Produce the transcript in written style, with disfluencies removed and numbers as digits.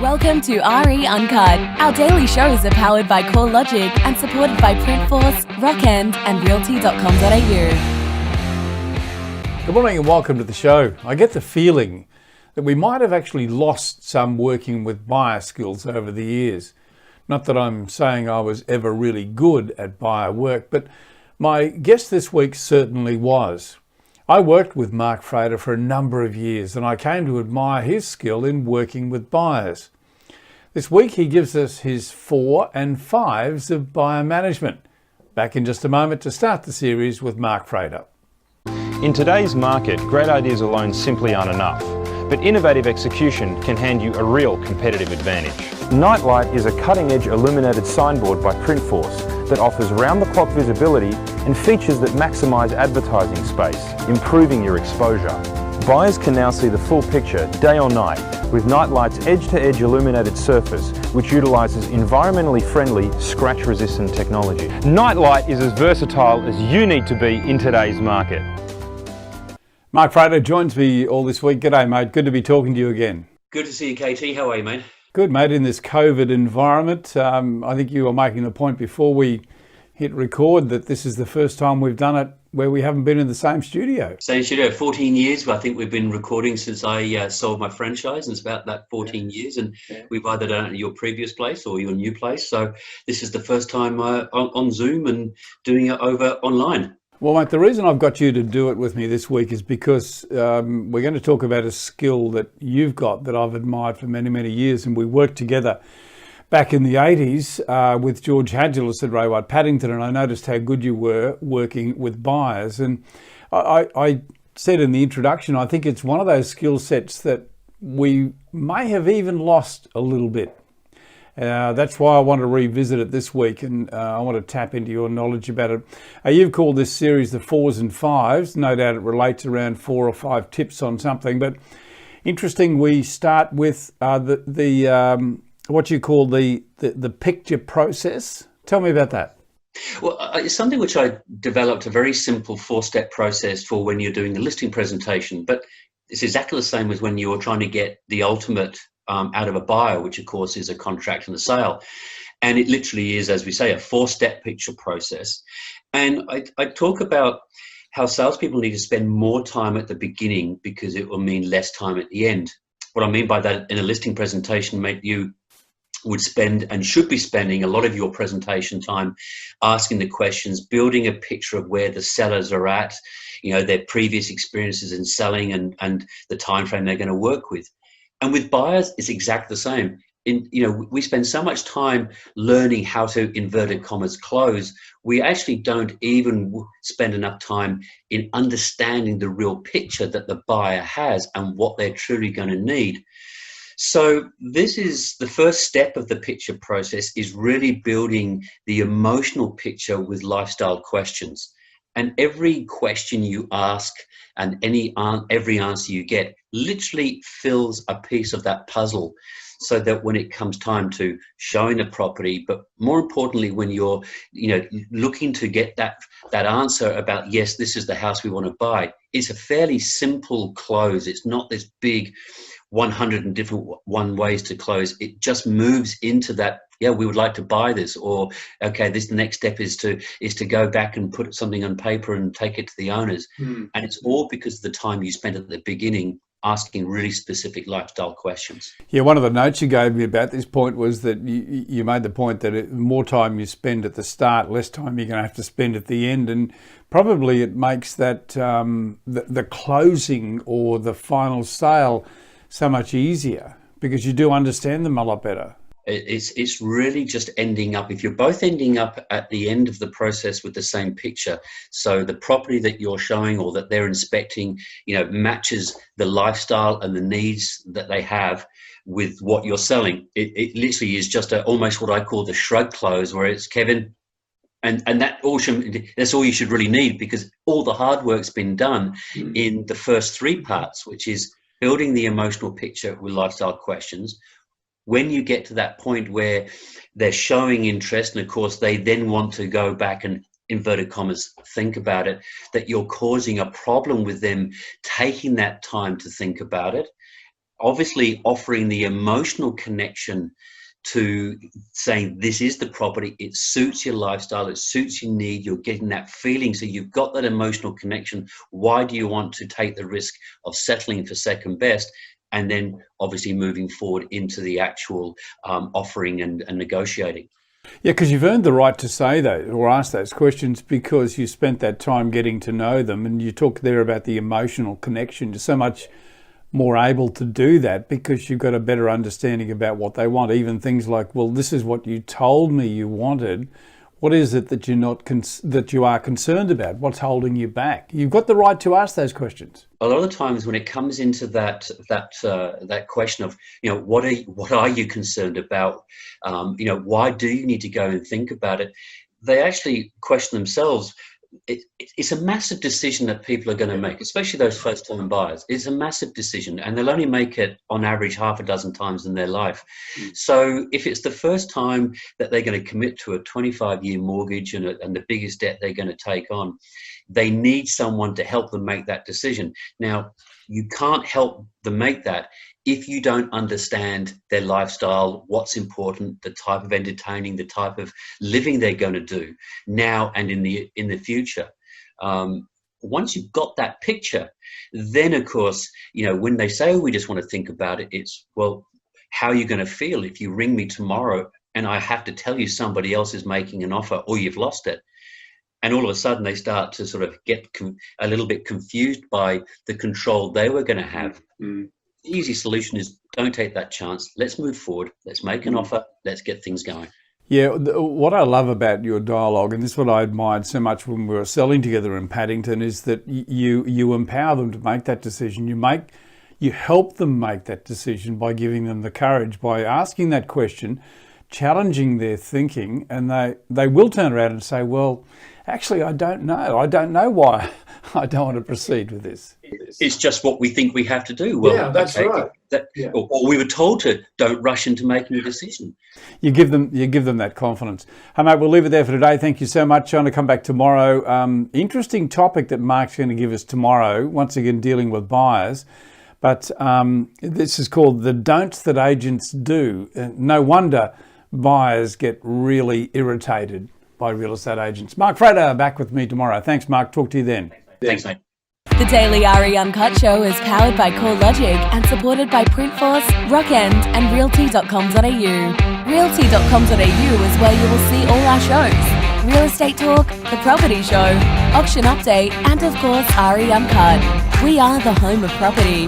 Welcome to RE Uncut. Our daily shows are powered by Core Logic and supported by Printforce, Rockend and Realty.com.au. Good morning and welcome to the show. I get the feeling that we might have actually lost some working with buyer skills over the years. Not that I'm saying I was ever really good at buyer work, but my guest this week certainly was. I worked with Mark Frater for a number of years and I came to admire his skill in working with buyers. This week he gives us his 4 and 5s of buyer management. Back in just a moment to start the series with Mark Frater. In today's market, great ideas alone simply aren't enough, but innovative execution can hand you a real competitive advantage. Nightlight is a cutting-edge illuminated signboard by Printforce that offers round-the-clock visibility and features that maximise advertising space, improving your exposure. Buyers can now see the full picture, day or night, with Nightlight's edge-to-edge illuminated surface, which utilises environmentally friendly, scratch-resistant technology. Nightlight is as versatile as you need to be in today's market. Mark Frater joins me all this week. G'day, mate. Good to be talking to you again. Good to see you, KT. How are you, mate? Good, mate. In this COVID environment, I think you were making the point before we hit record that this is the first time we've done it where we haven't been in the same studio. Same studio, 14 years. I think we've been recording since I sold my franchise, and it's about that 14 years. And we've either done it at your previous place or your new place. So this is the first time on Zoom and doing it over online. Well, mate, the reason I've got you to do it with me this week is because we're going to talk about a skill that you've got that I've admired for many, many years. And we worked together back in the 80s with George Hadgelis at Ray White Paddington. And I noticed how good you were working with buyers. And I said in the introduction, I think it's one of those skill sets that we may have even lost a little bit. That's why I want to revisit it this week, and I want to tap into your knowledge about it. You've called this series the 4s and 5s. No doubt it relates around 4 or 5 tips on something, but interesting. We start with what you call the picture process. Tell me about that. Well, it's something which I developed, a very simple 4-step process for when you're doing a listing presentation, but it's exactly the same as when you're trying to get the ultimate out of a buyer, which of course is a contract and a sale. And it literally is, as we say, a 4-step picture process. And I talk about how salespeople need to spend more time at the beginning because it will mean less time at the end. What I mean by that, in a listing presentation, mate, you would spend and should be spending a lot of your presentation time asking the questions, building a picture of where the sellers are at, their previous experiences in selling and the time frame they're going to work with. And with buyers, it's exactly the same. We spend so much time learning how to, inverted commas, close. We actually don't even spend enough time in understanding the real picture that the buyer has and what they're truly going to need. So this is the first step of the picture process, is really building the emotional picture with lifestyle questions. And every question you ask and every answer you get literally fills a piece of that puzzle, so that when it comes time to showing the property, but more importantly, when you're looking to get that answer about, yes, this is the house we want to buy, it's a fairly simple close. It's not this big 100 and different ways to close. It just moves into that, we would like to buy this, or okay, the next step is to go back and put something on paper and take it to the owners. And it's all because of the time you spent at the beginning asking really specific lifestyle questions. Yeah, one of the notes you gave me about this point was that you made the point that the more time you spend at the start, less time you're going to have to spend at the end, and probably it makes that the closing or the final sale so much easier because you do understand them a lot better. It's really just ending up, if you're both ending up at the end of the process with the same picture, so the property that you're showing or that they're inspecting, matches the lifestyle and the needs that they have with what you're selling. It literally is just almost what I call the shrug close, where it's Kevin, and that's all you should really need, because all the hard work's been done in the first 3 parts, which is building the emotional picture with lifestyle questions. When you get to that point where they're showing interest, and of course they then want to go back and, inverted commas, think about it, that you're causing a problem with them taking that time to think about it, obviously offering the emotional connection to saying this is the property, it suits your lifestyle, it suits your need, you're getting that feeling, so you've got that emotional connection. Why do you want to take the risk of settling for second best, and then obviously moving forward into the actual offering and negotiating? Yeah, because you've earned the right to say that or ask those questions because you spent that time getting to know them, and you talk there about the emotional connection. You're so much more able to do that because you've got a better understanding about what they want. Even things like, well, this is what you told me you wanted. What is it that that you are concerned about? What's holding you back? You've got the right to ask those questions. A lot of the times when it comes into that question of, what are you concerned about? Why do you need to go and think about it? They actually question themselves. It's a massive decision that people are going to make, especially those first-time buyers. It's a massive decision, and they'll only make it on average half a dozen times in their life. So if it's the first time that they're going to commit to a 25-year mortgage and the biggest debt they're going to take on, they need someone to help them make that decision. Now, you can't help them make that if you don't understand their lifestyle, what's important, the type of entertaining, the type of living they're going to do now and in the future. Once you've got that picture, then of course, when they say, we just want to think about it, it's, well, how are you going to feel if you ring me tomorrow and I have to tell you somebody else is making an offer or you've lost it? And all of a sudden they start to sort of get a little bit confused by the control they were going to have. The easy solution is don't take that chance. Let's move forward. Let's make an offer. Let's get things going. Yeah, what I love about your dialogue, and this is what I admired so much when we were selling together in Paddington, is that you empower them to make that decision. You help them make that decision by giving them the courage, by asking that question, challenging their thinking, and they will turn around and say, well, actually, I don't know. I don't know why I don't want to proceed with this. It's just what we think we have to do. Well, yeah, that's right. Or we were told to don't rush into making a decision. You give them that confidence. Hey, mate, we'll leave it there for today. Thank you so much. I'm going to come back tomorrow. Interesting topic that Mark's going to give us tomorrow, once again dealing with buyers. But this is called the don'ts that agents do. No wonder buyers get really irritated by real estate agents. Mark Frater back with me tomorrow. Thanks, Mark. Talk to you then. Thanks, mate. The Daily RE Uncut show is powered by CoreLogic and supported by Printforce, Rockend and Realty.com.au. Realty.com.au is where you will see all our shows. Real Estate Talk, The Property Show, Auction Update, and of course RE Uncut. We are the home of property.